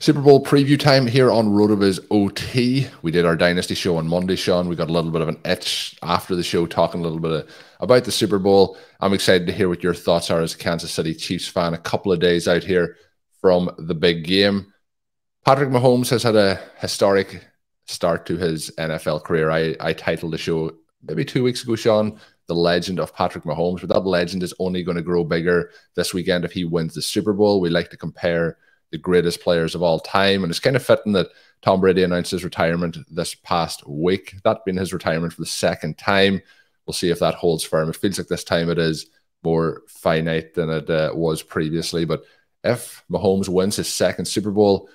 Super Bowl preview time here on RotoViz OT. We did our Dynasty show on Monday, Sean. We got a little bit of an itch after the show talking a little bit about the Super Bowl. I'm excited to hear what your thoughts are as a Kansas City Chiefs fan. A couple of days out here from the big game. Patrick Mahomes has had a historic start to his NFL career. I titled the show maybe 2 weeks ago, Sean, The Legend of Patrick Mahomes. But that legend is only going to grow bigger this weekend if he wins the Super Bowl. We like to compare the greatest players of all time. And it's kind of fitting that Tom Brady announced his retirement this past week. That being his retirement for the second time. We'll see if that holds firm. It feels like this time it is more finite than it was previously. But if Mahomes wins his second Super Bowl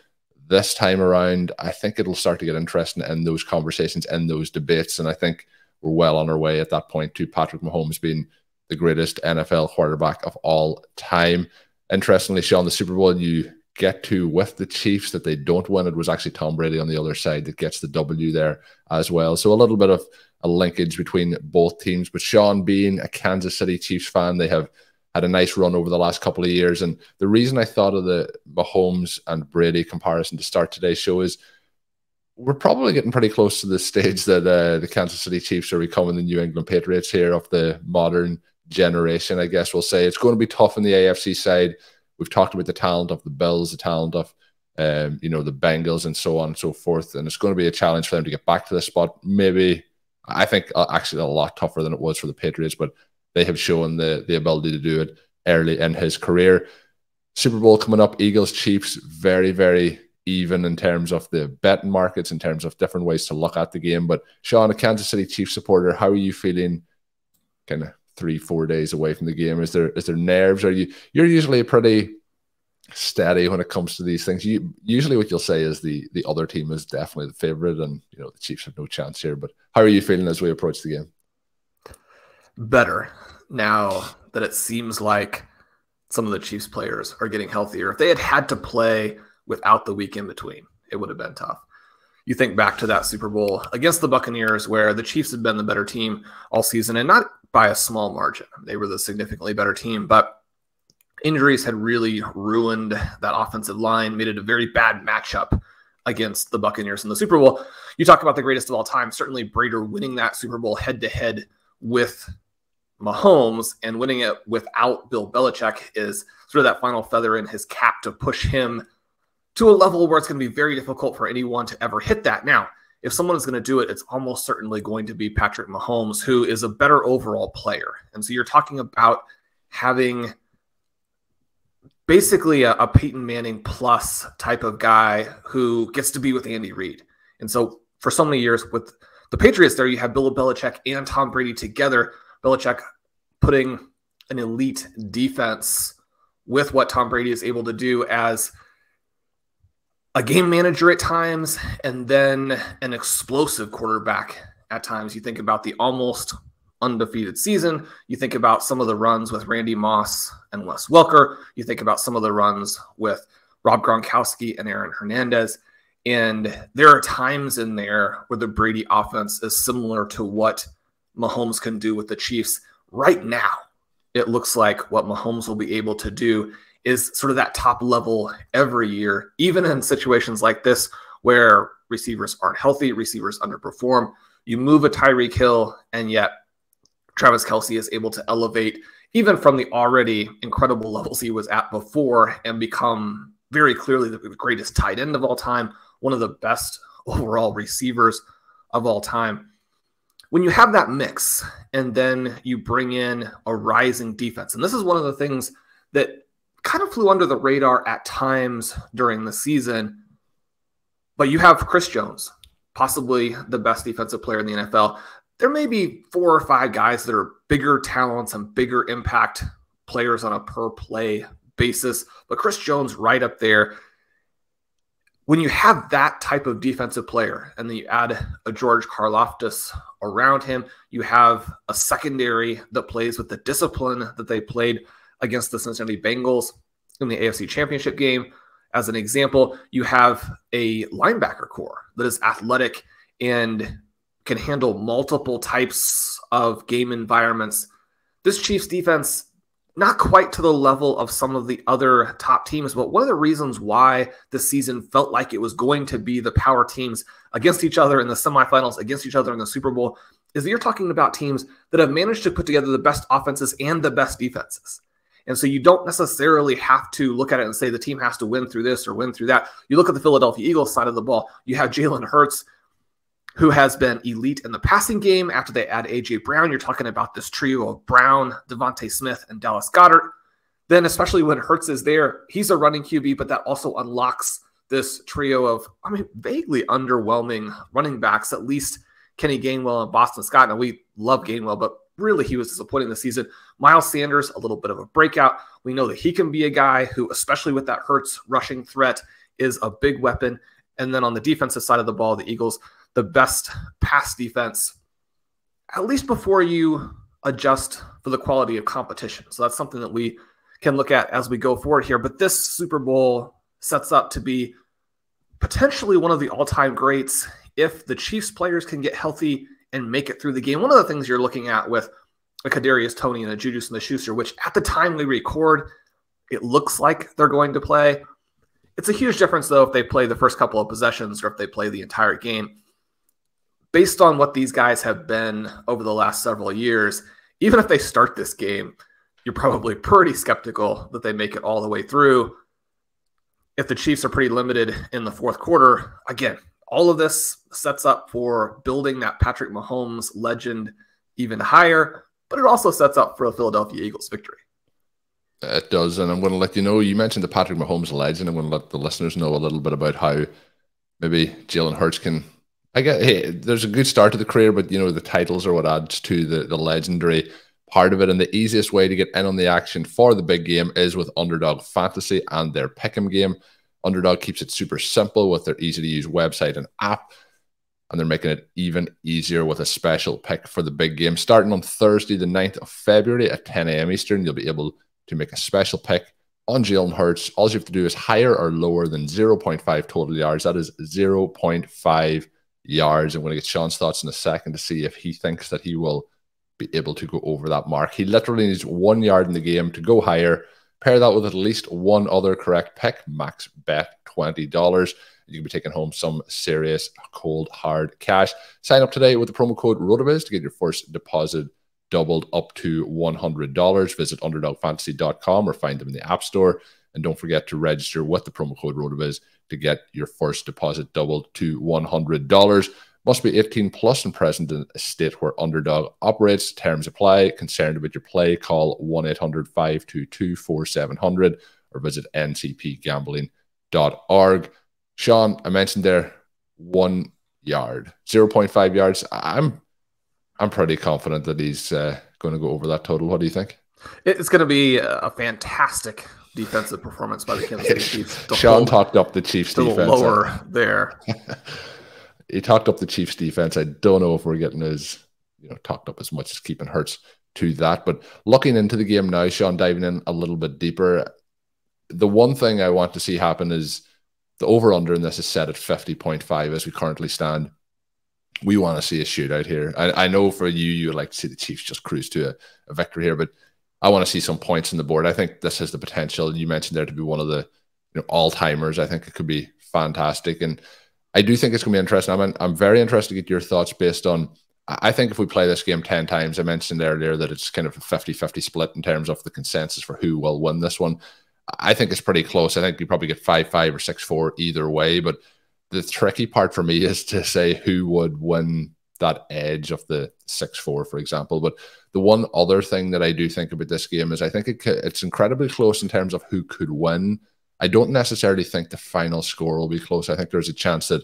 this time around, I think it'll start to get interesting in those conversations, in those debates. And I think we're well on our way at that point to Patrick Mahomes being the greatest NFL quarterback of all time. Interestingly, Sean, the Super Bowl you get to with the Chiefs that they don't win, it was actually Tom Brady on the other side that gets the W there as well. So a little bit of a linkage between both teams. But Sean, being a Kansas City Chiefs fan, they have had a nice run over the last couple of years. And the reason I thought of the Mahomes and Brady comparison to start today's show is we're probably getting pretty close to the stage that the Kansas City Chiefs are becoming the New England Patriots here of the modern generation, I guess we'll say. It's going to be tough on the AFC side. We've talked about the talent of the Bills, the talent of, the Bengals and so on and so forth. And it's going to be a challenge for them to get back to this spot. Maybe, I think, actually a lot tougher than it was for the Patriots, but they have shown the ability to do it early in his career. Super Bowl coming up, Eagles, Chiefs, very, very even in terms of the betting markets, in terms of different ways to look at the game. But Sean, a Kansas City Chiefs supporter, how are you feeling kind of 3-4 days away from the game? Is there nerves? You're usually pretty steady when it comes to these things. Usually what you'll say is the other team is definitely the favorite, and the Chiefs have no chance here. But how are you feeling as we approach the game? Better now that it seems like some of the Chiefs players are getting healthier. If they had to play without the week in between, it would have been tough. You think back to that Super Bowl against the Buccaneers where the Chiefs had been the better team all season, and not by a small margin. They were the significantly better team, but injuries had really ruined that offensive line, made it a very bad matchup against the Buccaneers in the Super Bowl. You talk about the greatest of all time. Certainly Brady winning that Super Bowl head-to-head with Mahomes and winning it without Bill Belichick is sort of that final feather in his cap to push him to a level where it's going to be very difficult for anyone to ever hit that. Now, if someone is going to do it, it's almost certainly going to be Patrick Mahomes, who is a better overall player. And so you're talking about having basically a Peyton Manning plus type of guy who gets to be with Andy Reid. And so for so many years with the Patriots there, you have Bill Belichick and Tom Brady together. Belichick putting an elite defense with what Tom Brady is able to do as a game manager at times, and then an explosive quarterback at times. You think about the almost undefeated season. You think about some of the runs with Randy Moss and Wes Welker. You think about some of the runs with Rob Gronkowski and Aaron Hernandez. And there are times in there where the Brady offense is similar to what Mahomes can do with the Chiefs. Right now, it looks like what Mahomes will be able to do is sort of that top level every year, even in situations like this where receivers aren't healthy, receivers underperform. You move a Tyreek Hill, and yet Travis Kelce is able to elevate even from the already incredible levels he was at before and become very clearly the greatest tight end of all time, one of the best overall receivers of all time. When you have that mix and then you bring in a rising defense, and this is one of the things that kind of flew under the radar at times during the season, but you have Chris Jones, possibly the best defensive player in the NFL. There may be 4 or 5 guys that are bigger talents and bigger impact players on a per play basis, but Chris Jones right up there. When you have that type of defensive player and then you add a George Karlaftis around him, you have a secondary that plays with the discipline that they played against the Cincinnati Bengals in the AFC Championship game. As an example, you have a linebacker core that is athletic and can handle multiple types of game environments. This Chiefs defense not quite to the level of some of the other top teams, but one of the reasons why this season felt like it was going to be the power teams against each other in the semifinals, against each other in the Super Bowl, is that you're talking about teams that have managed to put together the best offenses and the best defenses. And so you don't necessarily have to look at it and say the team has to win through this or win through that. You look at the Philadelphia Eagles side of the ball, you have Jalen Hurts, who has been elite in the passing game. After they add A.J. Brown, you're talking about this trio of Brown, Devontae Smith, and Dallas Goedert. Then, especially when Hurts is there, he's a running QB, but that also unlocks this trio of, vaguely underwhelming running backs, at least Kenny Gainwell and Boston Scott. Now, we love Gainwell, but really he was disappointing this season. Miles Sanders, a little bit of a breakout. We know that he can be a guy who, especially with that Hurts rushing threat, is a big weapon. And then on the defensive side of the ball, the Eagles, the best pass defense, at least before you adjust for the quality of competition. So that's something that we can look at as we go forward here. But this Super Bowl sets up to be potentially one of the all-time greats if the Chiefs players can get healthy and make it through the game. One of the things you're looking at with a Kadarius Toney and a Juju Smith-Schuster, which at the time we record, it looks like they're going to play. It's a huge difference, though, if they play the first couple of possessions or if they play the entire game. Based on what these guys have been over the last several years, even if they start this game, you're probably pretty skeptical that they make it all the way through. If the Chiefs are pretty limited in the fourth quarter, again, all of this sets up for building that Patrick Mahomes legend even higher, but it also sets up for a Philadelphia Eagles victory. It does, and I'm going to let you know, you mentioned the Patrick Mahomes legend. I'm going to let the listeners know a little bit about how maybe Jalen Hurts can, there's a good start to the career, but the titles are what adds to the legendary part of it. And the easiest way to get in on the action for the big game is with Underdog Fantasy and their Pick'em game. Underdog keeps it super simple with their easy-to-use website and app, and they're making it even easier with a special pick for the big game. Starting on Thursday, the 9th of February at 10 a.m. Eastern, you'll be able to make a special pick on Jalen Hurts. All you have to do is higher or lower than 0.5 total yards. That is 0.5 yards. I'm going to get Sean's thoughts in a second to see if he thinks that he will be able to go over that mark. He literally needs 1 yard in the game to go higher. Pair that with at least one other correct pick, max bet $20. You can be taking home some serious cold hard cash. Sign up today with the promo code RotoViz to get your first deposit doubled up to $100. Visit underdogfantasy.com or find them in the App Store. And don't forget to register with the promo code RotoViz to get your first deposit doubled to $100. Must be 18 plus and present in a state where Underdog operates. Terms apply. Concerned about your play? Call 1-800-522-4700 or visit ncpgambling.org. Sean, I mentioned there 1 yard, 0.5 yards. I'm pretty confident that he's going to go over that total. What do you think? It's going to be a fantastic defensive performance by the Kansas City Chiefs. Sean talked up the Chiefs defense. Lower there. He talked up the Chiefs defense. I don't know if we're getting as talked up as much as keeping Hurts to that. But looking into the game now, Sean, diving in a little bit deeper, the one thing I want to see happen is the over-under in this is set at 50.5 as we currently stand. We want to see a shootout here. I know for you would like to see the Chiefs just cruise to a victory here, but I want to see some points on the board. I think this has the potential. You mentioned there to be one of the all-timers. I think it could be fantastic. And I do think it's going to be interesting. I'm very interested to get your thoughts based on, I think if we play this game 10 times, I mentioned earlier that it's kind of a 50-50 split in terms of the consensus for who will win this one. I think it's pretty close. I think you probably get 5-5 or 6-4 either way. But the tricky part for me is to say who would win that edge of the 6-4, for example. But the one other thing that I do think about this game is I think it's incredibly close in terms of who could win. I don't necessarily think the final score will be close. I think there's a chance that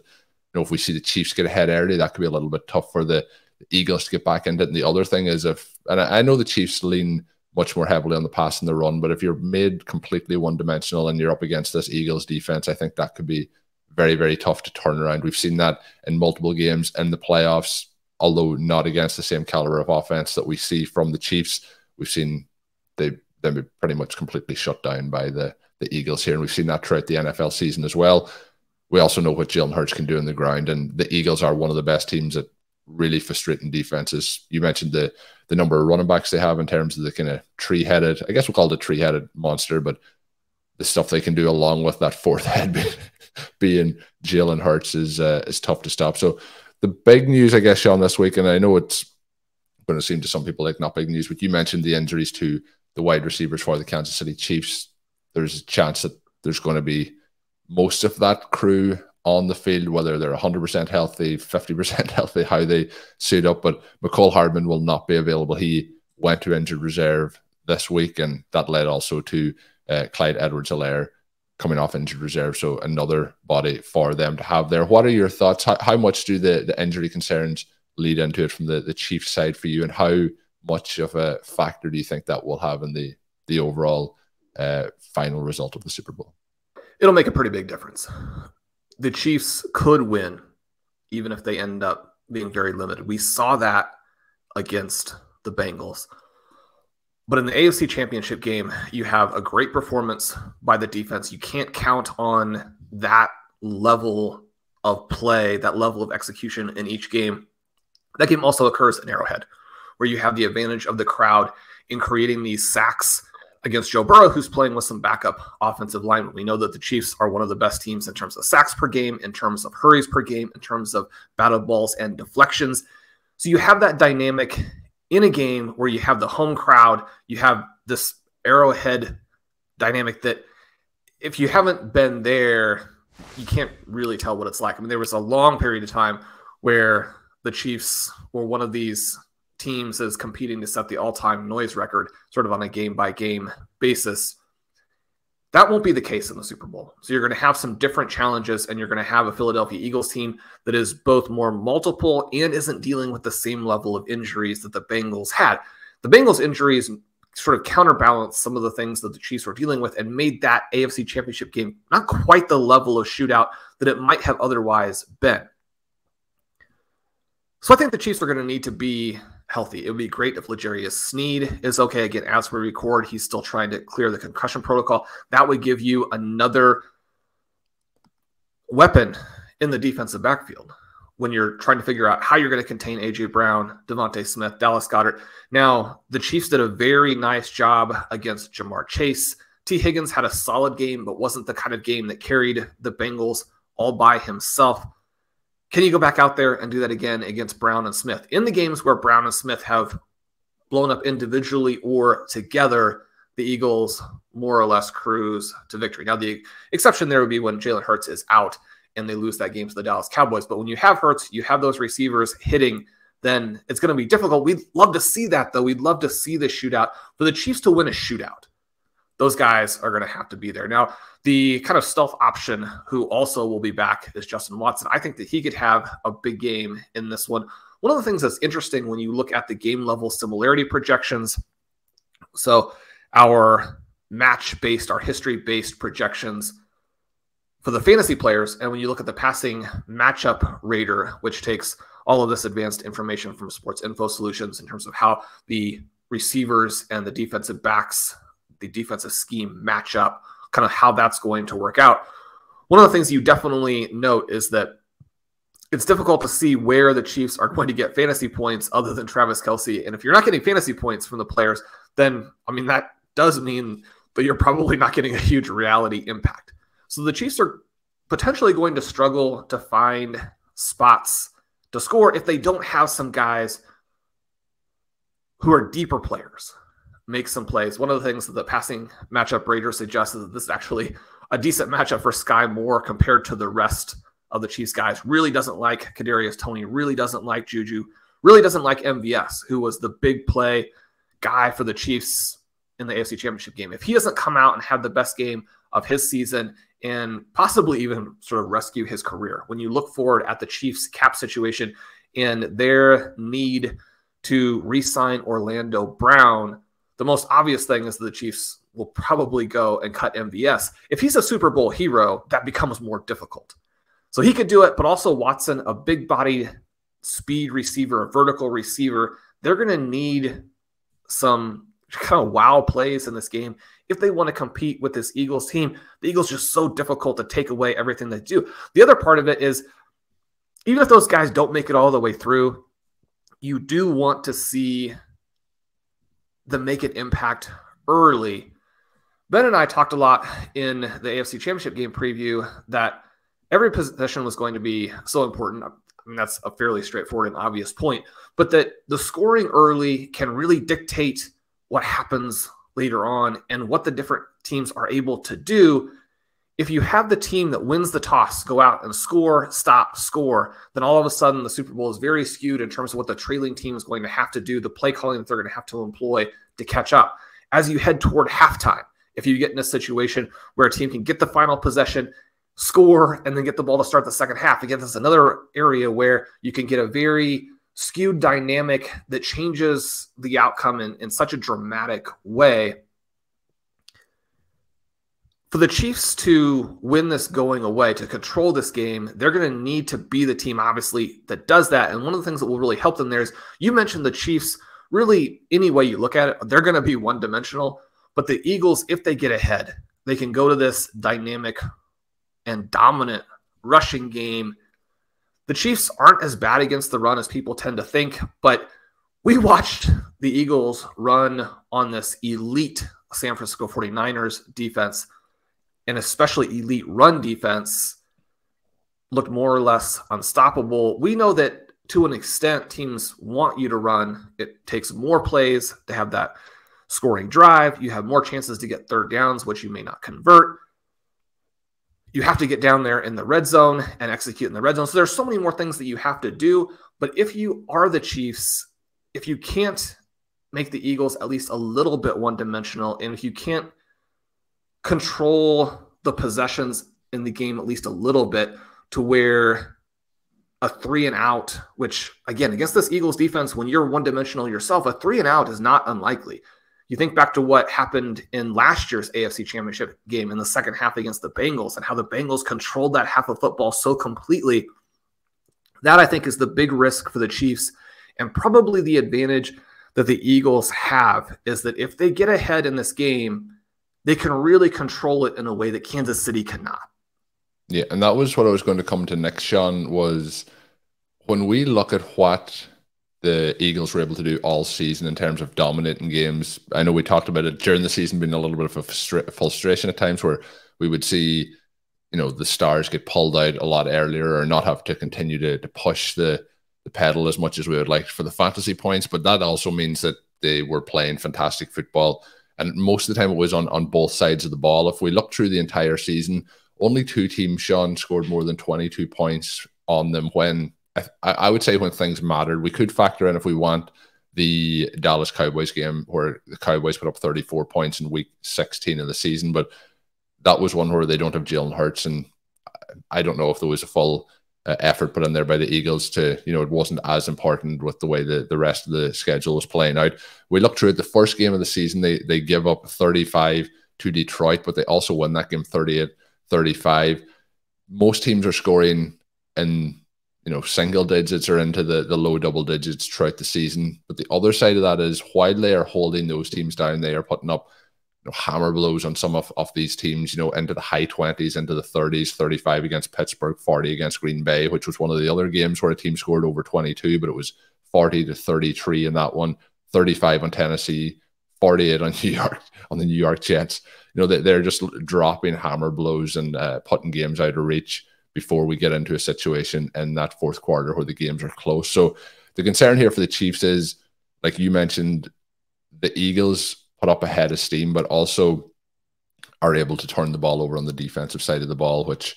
if we see the Chiefs get ahead early, that could be a little bit tough for the Eagles to get back into it. And the other thing is and I know the Chiefs lean much more heavily on the pass and the run, but if you're made completely one-dimensional and you're up against this Eagles defense, I think that could be very, very tough to turn around. We've seen that in multiple games in the playoffs, although not against the same caliber of offense that we see from the Chiefs. We've seen them be pretty much completely shut down by the Eagles here, and we've seen that throughout the NFL season as well. We also know what Jalen Hurts can do on the ground, and the Eagles are one of the best teams at really frustrating defenses. You mentioned the number of running backs they have in terms of the kind of three-headed, I guess we'll call it a three-headed monster, but the stuff they can do along with that fourth head being Jalen Hurts is tough to stop. So the big news, I guess, Sean, this week, and I know it's going to seem to some people like not big news, but you mentioned the injuries to the wide receivers for the Kansas City Chiefs. There's a chance that there's going to be most of that crew on the field, whether they're 100% healthy, 50% healthy, how they suit up. But Mecole Hardman will not be available. He went to injured reserve this week, and that led also to Clyde Edwards-Helaire coming off injured reserve. So another body for them to have there. What are your thoughts? How much do the injury concerns lead into it from the Chiefs side for you, and how much of a factor do you think that will have in the overall final result of the Super Bowl? It'll make a pretty big difference. The Chiefs could win even if they end up being very limited. We saw that against the Bengals. But in the AFC Championship game, you have a great performance by the defense. You can't count on that level of play, that level of execution in each game. That game also occurs in Arrowhead, where you have the advantage of the crowd in creating these sacks against Joe Burrow, who's playing with some backup offensive linemen. We know that the Chiefs are one of the best teams in terms of sacks per game, in terms of hurries per game, in terms of batted balls and deflections. So you have that dynamic in a game where you have the home crowd, you have this Arrowhead dynamic that if you haven't been there, you can't really tell what it's like. I mean, there was a long period of time where the Chiefs were one of these teams that is competing to set the all-time noise record sort of on a game-by-game basis. That won't be the case in the Super Bowl. So you're going to have some different challenges, and you're going to have a Philadelphia Eagles team that is both more multiple and isn't dealing with the same level of injuries that the Bengals had. The Bengals injuries sort of counterbalance some of the things that the Chiefs were dealing with and made that AFC Championship game not quite the level of shootout that it might have otherwise been. So I think the Chiefs are going to need to be healthy. It would be great if L'Jarius Sneed is okay. Again, as we record, he's still trying to clear the concussion protocol. That would give you another weapon in the defensive backfield when you're trying to figure out how you're going to contain A.J. Brown, Devontae Smith, Dallas Goedert. Now, the Chiefs did a very nice job against Jamar Chase. T. Higgins had a solid game, but wasn't the kind of game that carried the Bengals all by himself. Can you go back out there and do that again against Brown and Smith? In the games where Brown and Smith have blown up individually or together, the Eagles more or less cruise to victory. Now, the exception there would be when Jalen Hurts is out and they lose that game to the Dallas Cowboys. But when you have Hurts, you have those receivers hitting, then it's going to be difficult. We'd love to see that, though. We'd love to see the shootout. For the Chiefs to win a shootout, those guys are going to have to be there. Now, the kind of stealth option who also will be back is Justin Watson. I think that he could have a big game in this one. One of the things that's interesting when you look at the game level similarity projections, so our match-based, our history-based projections for the fantasy players, and when you look at the passing matchup rater, which takes all of this advanced information from Sports Info Solutions in terms of how the receivers and the defensive backs, the defensive scheme match up, kind of how that's going to work out. One of the things you definitely note is that it's difficult to see where the Chiefs are going to get fantasy points other than Travis Kelce. And if you're not getting fantasy points from the players, then, I mean, that does mean that you're probably not getting a huge reality impact. So the Chiefs are potentially going to struggle to find spots to score if they don't have some guys who are deeper players make some plays. One of the things that the passing matchup rater suggests is that this is actually a decent matchup for Sky Moore compared to the rest of the Chiefs guys. Really doesn't like Kadarius Toney, really doesn't like Juju, really doesn't like MVS, who was the big play guy for the Chiefs in the AFC Championship game. If he doesn't come out and have the best game of his season and possibly even sort of rescue his career, when you look forward at the Chiefs cap situation and their need to re-sign Orlando Brown, the most obvious thing is that the Chiefs will probably go and cut MVS. If he's a Super Bowl hero, that becomes more difficult. So he could do it, but also Watson, a big body speed receiver, a vertical receiver, they're going to need some kind of wow plays in this game if they want to compete with this Eagles team. The Eagles are just so difficult to take away everything they do. The other part of it is, even if those guys don't make it all the way through, you do want to see them make an impact early. Ben and I talked a lot in the AFC Championship game preview that every possession was going to be so important. I mean, that's a fairly straightforward and obvious point, but that the scoring early can really dictate what happens later on and what the different teams are able to do. If you have the team that wins the toss go out and score, stop, score, then all of a sudden the Super Bowl is very skewed in terms of what the trailing team is going to have to do, the play calling that they're going to have to employ to catch up. As you head toward halftime, if you get in a situation where a team can get the final possession, score, and then get the ball to start the second half, again, this is another area where you can get a very skewed dynamic that changes the outcome in such a dramatic way. For the Chiefs to win this going away, to control this game, they're going to need to be the team, obviously, that does that. And one of the things that will really help them there is, you mentioned the Chiefs, really, any way you look at it, they're going to be one-dimensional. But the Eagles, if they get ahead, they can go to this dynamic and dominant rushing game. The Chiefs aren't as bad against the run as people tend to think, but we watched the Eagles run on this elite San Francisco 49ers defense, and especially elite run defense, looked more or less unstoppable. We know that to an extent, teams want you to run. It takes more plays to have that scoring drive. You have more chances to get third downs, which you may not convert. You have to get down there in the red zone and execute in the red zone. So there's so many more things that you have to do. But if you are the Chiefs, if you can't make the Eagles at least a little bit one-dimensional, and if you can't control the possessions in the game at least a little bit to where a 3-and-out, which, again, against this Eagles defense, when you're one-dimensional yourself, a 3-and-out is not unlikely. You think back to what happened in last year's AFC Championship game in the second half against the Bengals and how the Bengals controlled that half of football so completely. That, I think, is the big risk for the Chiefs, and probably the advantage that the Eagles have is that if they get ahead in this game, they can really control it in a way that Kansas City cannot. Yeah, and that was what I was going to come to next, Sean, was when we look at what the Eagles were able to do all season in terms of dominating games. I know we talked about it during the season being a little bit of a frustration at times where we would see, you know, the stars get pulled out a lot earlier or not have to continue to push the pedal as much as we would like for the fantasy points. But that also means that they were playing fantastic football. And most of the time it was on both sides of the ball. If we look through the entire season, only two teams, Sean, scored more than 22 points on them when I would say when things mattered. We could factor in, if we want, the Dallas Cowboys game where the Cowboys put up 34 points in week 16 of the season, but that was one where they don't have Jalen Hurts, and I don't know if there was a full effort put in there by the Eagles to, you know, it wasn't as important with the way the rest of the schedule was playing out. We looked through it, the first game of the season, they give up 35 to Detroit, but they also win that game 38-35. Most teams are scoring in, you know, single digits or into the low double digits throughout the season. But the other side of that is while they are holding those teams down, they are putting up, you know, hammer blows on some of these teams, you know, into the high 20s, into the 30s, 35 against Pittsburgh, 40 against Green Bay, which was one of the other games where a team scored over 22, but it was 40-33 in that one, 35 on Tennessee, 48 on the New York Jets. You know, they're just dropping hammer blows and putting games out of reach before we get into a situation in that fourth quarter where the games are close. So the concern here for the Chiefs is, like you mentioned, the Eagles put up a head of steam, but also are able to turn the ball over on the defensive side of the ball, which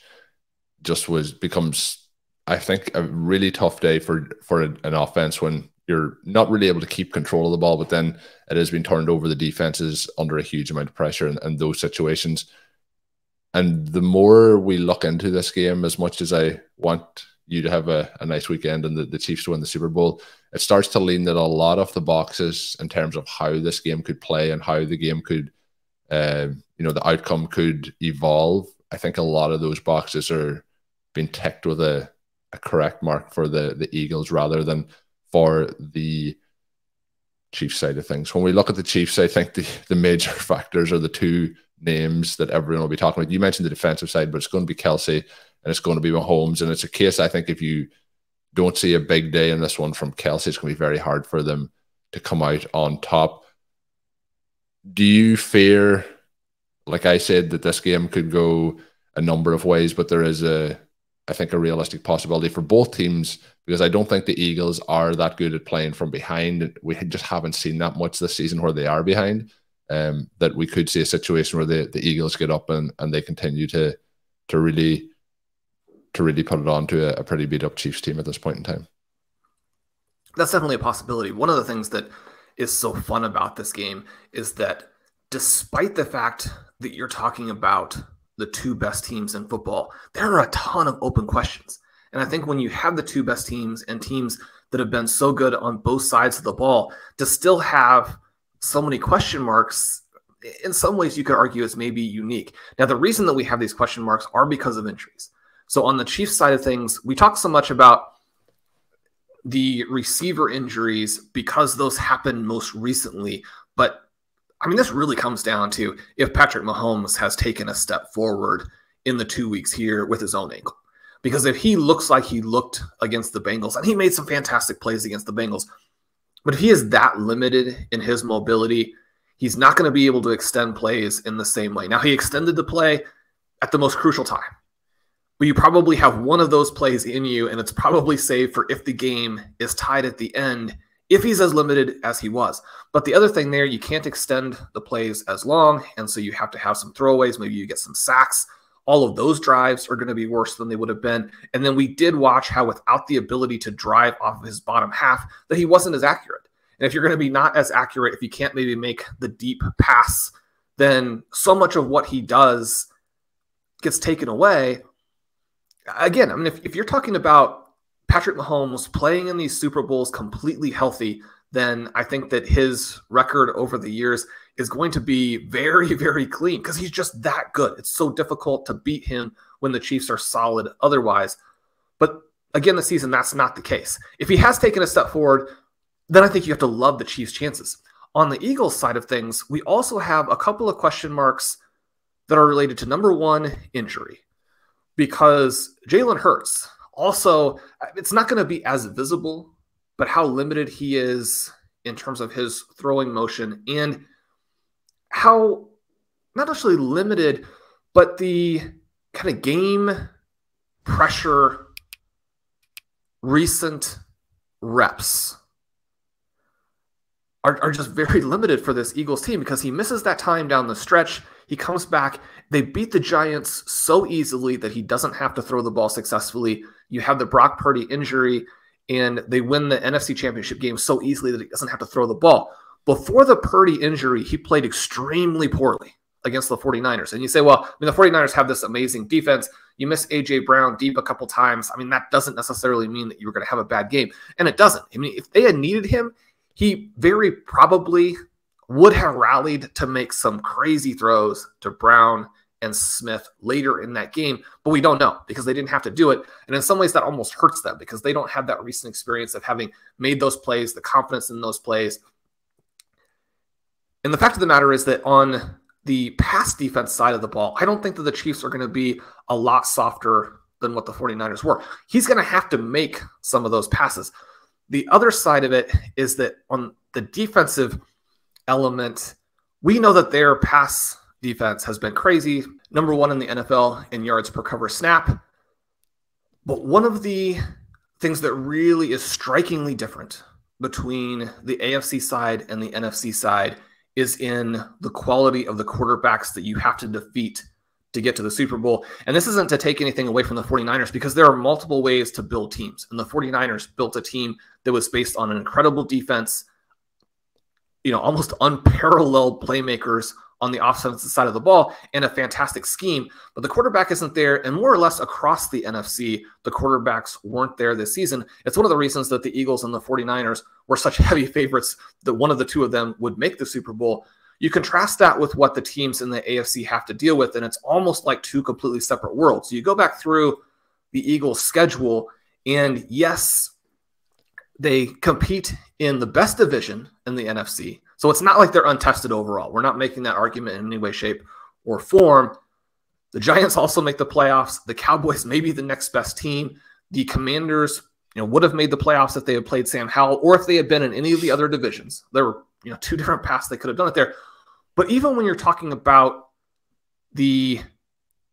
just becomes, I think, a really tough day for an offense when you're not really able to keep control of the ball, but then it has been turned over. The defense is under a huge amount of pressure in those situations. And the more we look into this game, as much as I want you to have a nice weekend and the Chiefs to win the Super Bowl, it starts to lean that a lot of the boxes in terms of how this game could play and how the game could, you know, the outcome could evolve. I think a lot of those boxes are being ticked with a correct mark for the Eagles rather than for the Chiefs side of things. When we look at the Chiefs, I think the major factors are the two names that everyone will be talking about. You mentioned the defensive side, but it's going to be Kelsey and it's going to be Mahomes. And it's a case, I think, if you don't see a big day in this one from Kelce. It's going to be very hard for them to come out on top. Do you fear, like I said, that this game could go a number of ways, but there is I think a realistic possibility for both teams, because I don't think the Eagles are that good at playing from behind. We just haven't seen that much this season where they are behind, that we could see a situation where the Eagles get up and they continue to really put it on to a pretty beat up Chiefs team at this point in time. That's definitely a possibility. One of the things that is so fun about this game is that despite the fact that you're talking about the two best teams in football, there are a ton of open questions. And I think when you have the two best teams and teams that have been so good on both sides of the ball, to still have so many question marks, in some ways you could argue is maybe unique. Now, the reason that we have these question marks are because of injuries. So on the Chiefs side of things, we talk so much about the receiver injuries because those happened most recently. But I mean, this really comes down to if Patrick Mahomes has taken a step forward in the 2 weeks here with his own ankle. Because if he looks like he looked against the Bengals, and he made some fantastic plays against the Bengals, but if he is that limited in his mobility, he's not going to be able to extend plays in the same way. Now, he extended the play at the most crucial time, but you probably have one of those plays in you, and it's probably saved for if the game is tied at the end, if he's as limited as he was. But the other thing there, you can't extend the plays as long, and so you have to have some throwaways. Maybe you get some sacks. All of those drives are going to be worse than they would have been. And then we did watch how without the ability to drive off of his bottom half, that he wasn't as accurate. And if you're going to be not as accurate, if you can't maybe make the deep pass, then so much of what he does gets taken away. Again, I mean, if you're talking about Patrick Mahomes playing in these Super Bowls completely healthy, then I think that his record over the years is going to be very, very clean because he's just that good. It's so difficult to beat him when the Chiefs are solid otherwise. But again, this season, that's not the case. If he has taken a step forward, then I think you have to love the Chiefs' chances. On the Eagles side of things, we also have a couple of question marks that are related to, number one, injury. Because Jalen Hurts, also, it's not going to be as visible, but how limited he is in terms of his throwing motion and how not necessarily limited, but the kind of game pressure recent reps are just very limited for this Eagles team because he misses that time down the stretch. He comes back. They beat the Giants so easily that he doesn't have to throw the ball successfully. You have the Brock Purdy injury, and they win the NFC Championship game so easily that he doesn't have to throw the ball. Before the Purdy injury, he played extremely poorly against the 49ers. And you say, well, I mean, the 49ers have this amazing defense. You miss A.J. Brown deep a couple times. I mean, that doesn't necessarily mean that you were going to have a bad game. And it doesn't. I mean, if they had needed him, he very probably would have rallied to make some crazy throws to Brown and Smith later in that game, but we don't know because they didn't have to do it. And in some ways that almost hurts them because they don't have that recent experience of having made those plays, the confidence in those plays. And the fact of the matter is that on the pass defense side of the ball, I don't think that the Chiefs are going to be a lot softer than what the 49ers were. He's going to have to make some of those passes. The other side of it is that on the defensive element, we know that their pass defense has been crazy. Number one in the NFL in yards per cover snap. But one of the things that really is strikingly different between the AFC side and the NFC side is in the quality of the quarterbacks that you have to defeat to get to the Super Bowl. And this isn't to take anything away from the 49ers because there are multiple ways to build teams. And the 49ers built a team that was based on an incredible defense, almost unparalleled playmakers on the offensive side of the ball and a fantastic scheme, but the quarterback isn't there. And more or less across the NFC, the quarterbacks weren't there this season. It's one of the reasons that the Eagles and the 49ers were such heavy favorites that one of the two of them would make the Super Bowl. You contrast that with what the teams in the AFC have to deal with, and it's almost like two completely separate worlds. So you go back through the Eagles' schedule, and yes, they compete in the best division in the NFC. So it's not like they're untested overall. We're not making that argument in any way, shape, or form. The Giants also make the playoffs. The Cowboys may be the next best team. The Commanders, would have made the playoffs if they had played Sam Howell or if they had been in any of the other divisions. There were, two different paths they could have done it there. But even when you're talking about the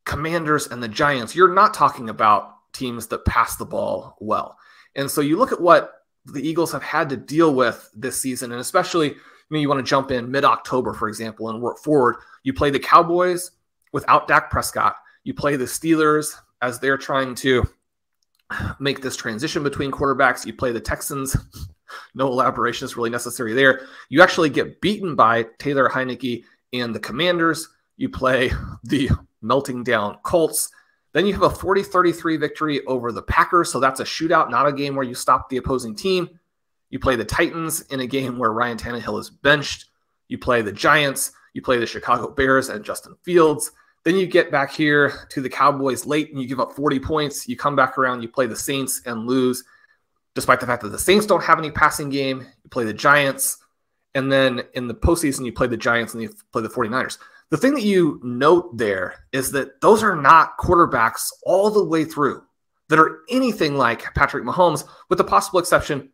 Commanders and the Giants, you're not talking about teams that pass the ball well. And so you look at what the Eagles have had to deal with this season, and especially, you want to jump in mid-October, for example, and work forward. You play the Cowboys without Dak Prescott. You play the Steelers as they're trying to make this transition between quarterbacks. You play the Texans. No elaboration is really necessary there. You actually get beaten by Taylor Heineke and the Commanders. You play the melting down Colts. Then you have a 40-33 victory over the Packers. So that's a shootout, not a game where you stop the opposing team. You play the Titans in a game where Ryan Tannehill is benched. You play the Giants. You play the Chicago Bears and Justin Fields. Then you get back here to the Cowboys late and you give up 40 points. You come back around, you play the Saints and lose, despite the fact that the Saints don't have any passing game. You play the Giants. And then in the postseason, you play the Giants and you play the 49ers. The thing that you note there is that those are not quarterbacks all the way through that are anything like Patrick Mahomes, with the possible exception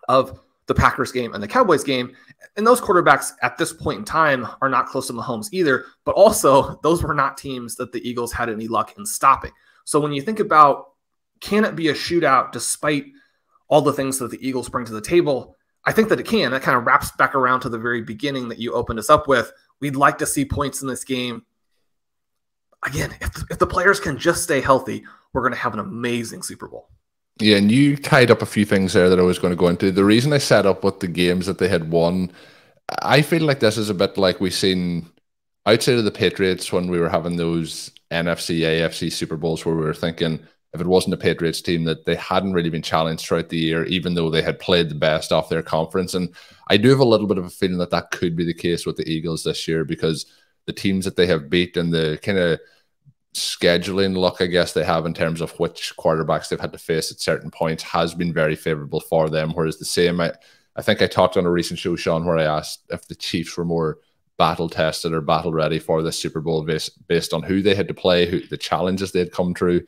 of the Packers game and the Cowboys game. And those quarterbacks at this point in time are not close to Mahomes either, but also those were not teams that the Eagles had any luck in stopping. So when you think about, can it be a shootout despite all the things that the Eagles bring to the table? I think that it can. That kind of wraps back around to the very beginning that you opened us up with. We'd like to see points in this game. Again, if the players can just stay healthy, we're going to have an amazing Super Bowl. Yeah, and you tied up a few things there that I was going to go into. The reason I set up with the games that they had won, I feel like this is a bit like we've seen outside of the Patriots when we were having those NFC, AFC Super Bowls where we were thinking if it wasn't a Patriots team that they hadn't really been challenged throughout the year, even though they had played the best off their conference. And I do have a little bit of a feeling that that could be the case with the Eagles this year, because the teams that they have beat and the kind of scheduling luck, I guess, they have in terms of which quarterbacks they've had to face at certain points has been very favorable for them. Whereas the same, I think I talked on a recent show, Sean, where I asked if the Chiefs were more battle tested or battle ready for this Super Bowl based on who they had to play, the challenges they had come through.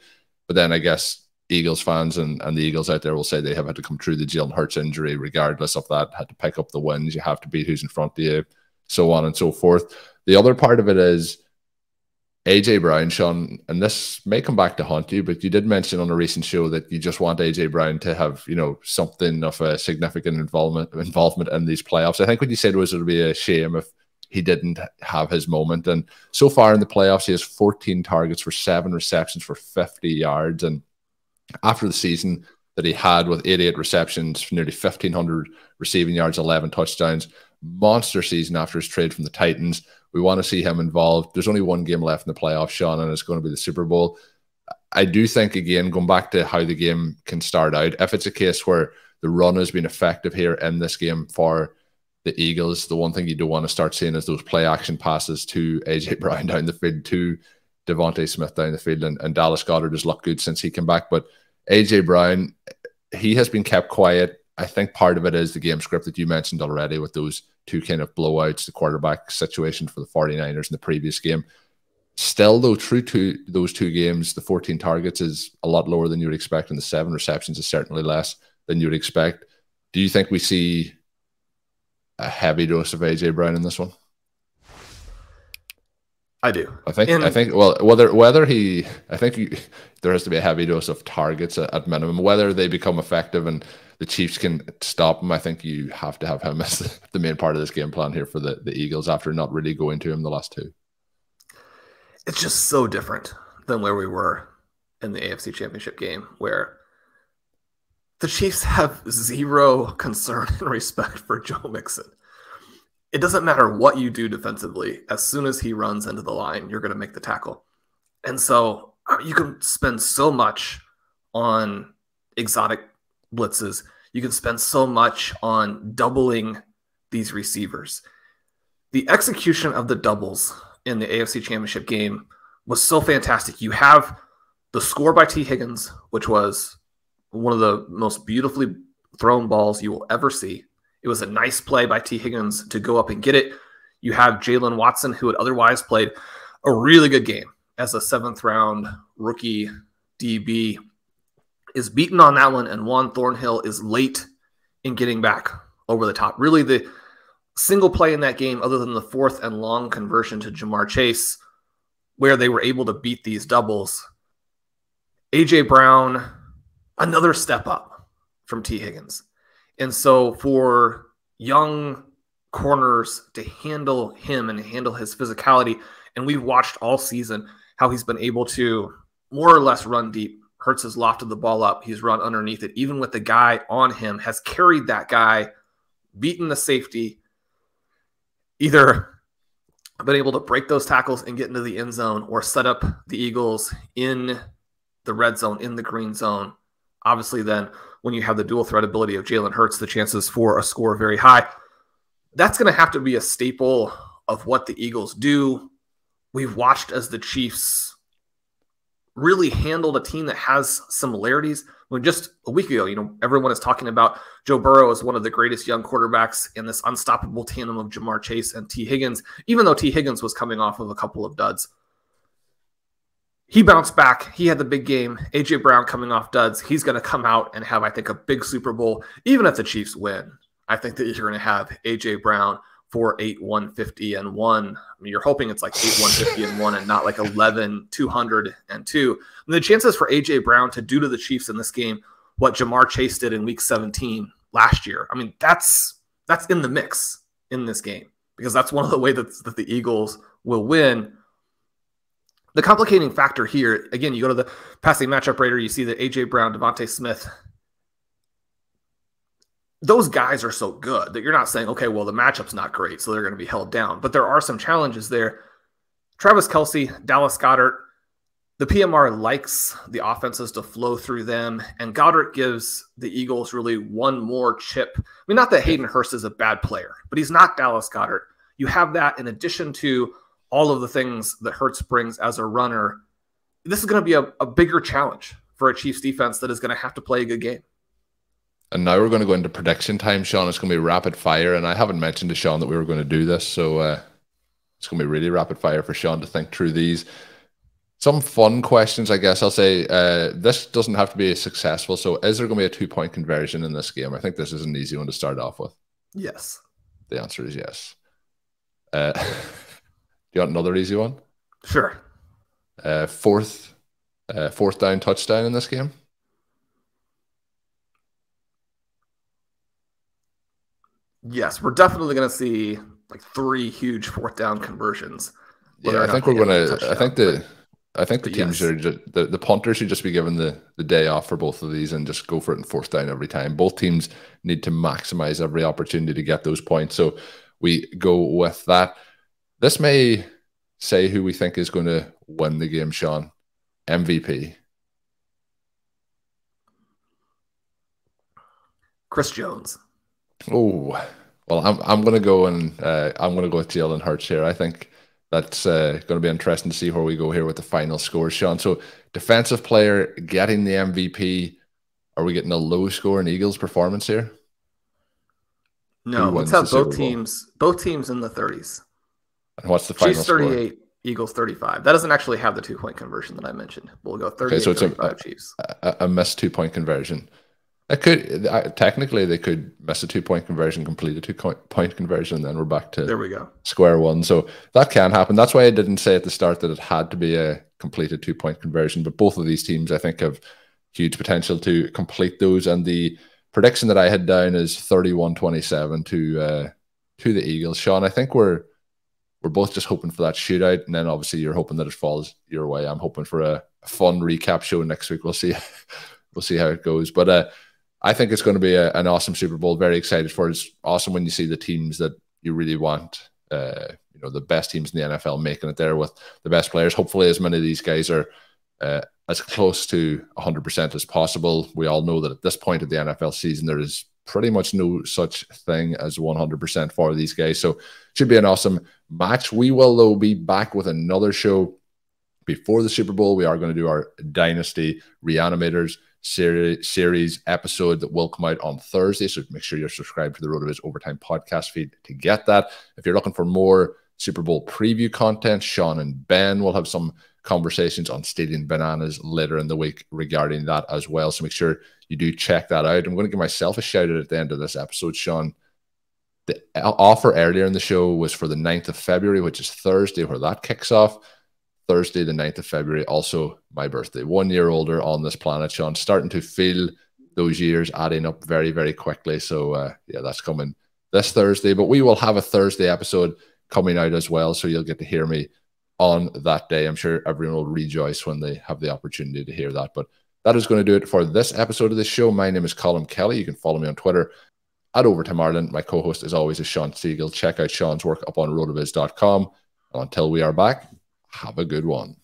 But then I guess Eagles fans and the Eagles out there will say they have had to come through the Jalen Hurts injury regardless of that, had to pick up the wins. You have to beat who's in front of you, so on and so forth. The other part of it is AJ Brown, Sean, and this may come back to haunt you, but you did mention on a recent show that you just want AJ Brown to have, something of a significant involvement in these playoffs. I think what you said was it would be a shame if he didn't have his moment. And so far in the playoffs, he has 14 targets for 7 receptions for 50 yards. And after the season that he had with 88 receptions, nearly 1,500 receiving yards, 11 touchdowns, monster season after his trade from the Titans. We want to see him involved. There's only one game left in the playoffs, Sean, and it's going to be the Super Bowl. I do think, again, going back to how the game can start out, if it's a case where the run has been effective here in this game for the Eagles, the one thing you don't want to start seeing is those play action passes to AJ Brown down the field, to Devontae Smith down the field, and Dallas Goedert has looked good since he came back. But AJ Brown, he has been kept quiet. I think part of it is the game script that you mentioned already with those two kind of blowouts, the quarterback situation for the 49ers in the previous game. Still, though, through those two games, the 14 targets is a lot lower than you would expect, and the 7 receptions is certainly less than you would expect. Do you think we see a heavy dose of AJ Brown in this one? I do. I think there has to be a heavy dose of targets at minimum. Whether they become effective and the Chiefs can stop him, I think you have to have him as the main part of this game plan here for the Eagles after not really going to him the last two. It's just so different than where we were in the AFC Championship game, where the Chiefs have zero concern and respect for Joe Mixon. It doesn't matter what you do defensively. As soon as he runs into the line, you're going to make the tackle. And so you can spend so much on exotic blitzes. You can spend so much on doubling these receivers. The execution of the doubles in the AFC Championship game was so fantastic. You have the score by T. Higgins, which was one of the most beautifully thrown balls you will ever see. It was a nice play by T. Higgins to go up and get it. You have Jalen Watson, who had otherwise played a really good game as a 7th round rookie DB, is beaten on that one, and Juan Thornhill is late in getting back over the top. Really, the single play in that game, other than the 4th and long conversion to Ja'Marr Chase, where they were able to beat these doubles. A.J. Brown, another step up from T. Higgins. And so for young corners to handle him and handle his physicality, and we've watched all season how he's been able to more or less run deep. Hurts has lofted the ball up. He's run underneath it, even with the guy on him, has carried that guy, beaten the safety, either been able to break those tackles and get into the end zone or set up the Eagles in the red zone, in the green zone. Obviously, then when you have the dual threat ability of Jalen Hurts, the chances for a score are very high. That's going to have to be a staple of what the Eagles do. We've watched as the Chiefs really handled a team that has similarities. When just a week ago, everyone is talking about Joe Burrow as one of the greatest young quarterbacks in this unstoppable tandem of Ja'Marr Chase and T. Higgins, even though T. Higgins was coming off of a couple of duds. He bounced back. He had the big game. A.J. Brown coming off duds. He's going to come out and have, I think, a big Super Bowl. Even if the Chiefs win, I think that you're going to have A.J. Brown for 8-150-1. I mean, you're hoping it's like 8-150-1 and not like 11-202. And the chances for A.J. Brown to do to the Chiefs in this game what Ja'Marr Chase did in Week 17 last year, I mean, that's in the mix in this game, because that's one of the ways that the Eagles will win. The complicating factor here, again, you go to the passing matchup rater, you see that A.J. Brown, Devontae Smith, those guys are so good that you're not saying, okay, well, the matchup's not great, so they're going to be held down. But there are some challenges there. Travis Kelce, Dallas Goedert, the PMR likes the offenses to flow through them, and Goddard gives the Eagles really one more chip. I mean, not that Hayden Hurst is a bad player, but he's not Dallas Goedert. You have that in addition to all of the things that Hurts brings as a runner. This is going to be a bigger challenge for a Chiefs defense that is going to have to play a good game. And now we're going to go into prediction time, Sean. It's going to be rapid fire, and I haven't mentioned to Sean that we were going to do this, so it's going to be really rapid fire for Sean to think through these. Some fun questions, I guess. I'll say this doesn't have to be successful. So is there going to be a 2-point conversion in this game? I think this is an easy one to start off with. Yes. The answer is yes. Do you want another easy one? Sure. Fourth down touchdown in this game? Yes, we're definitely going to see like 3 huge 4th down conversions. Yeah, I think we're going to. I think the teams the punters should just be given the day off for both of these and just go for it in 4th down every time. Both teams need to maximize every opportunity to get those points. So we go with that. This may say who we think is going to win the game, Sean. MVP. Chris Jones. Oh, well, I'm going to go and I'm going to go with Jalen Hurts here. I think that's going to be interesting to see where we go here with the final score, Sean. So, defensive player getting the MVP. Are we getting a low score in Eagles performance here? No, let's have both teams in the 30s. And what's the final Chiefs score? 38, Eagles 35. That doesn't actually have the 2-point conversion that I mentioned. We'll go 38, okay, so it's 35 Chiefs. A missed 2-point conversion. It could technically they could miss a 2-point conversion, complete a 2-point conversion, and then we're back to square one. So that can happen. That's why I didn't say at the start that it had to be a completed 2-point conversion. But both of these teams, I think, have huge potential to complete those. And the prediction that I had down is 31-27 to the Eagles. Sean, I think we're both just hoping for that shootout, and then obviously you're hoping that it falls your way. I'm hoping for a fun recap show next week. We'll see. We'll see how it goes. But I think it's going to be an awesome Super Bowl. Very excited for it. It's awesome when you see the teams that you really want, the best teams in the NFL making it there with the best players. Hopefully as many of these guys are as close to 100% as possible. We all know that at this point of the NFL season, there is pretty much no such thing as 100% for these guys. So it should be an awesome match. We will, though, be back with another show before the Super Bowl. We are going to do our Dynasty Reanimators series episode that will come out on Thursday. So make sure you're subscribed to the RotoViz Overtime podcast feed to get that. If you're looking for more Super Bowl preview content, Sean and Ben will have some conversations on stealing bananas later in the week regarding that as well. So make sure you do check that out. I'm going to give myself a shout out at the end of this episode, Sean. The offer earlier in the show was for the 9th of February, which is Thursday, where that kicks off. Thursday, the 9th of February, also my birthday. 1 year older on this planet, Sean. Starting to feel those years adding up very, very quickly. So, yeah, that's coming this Thursday. But we will have a Thursday episode coming out as well. So you'll get to hear me on that day. I'm sure everyone will rejoice when they have the opportunity to hear that. But that is going to do it for this episode of the show. My name is Colin Kelly. You can follow me on Twitter at Overtime Ireland. My co-host, as always, is Sean Siegel. Check out Sean's work up on rotoviz.com. And until we are back, have a good one.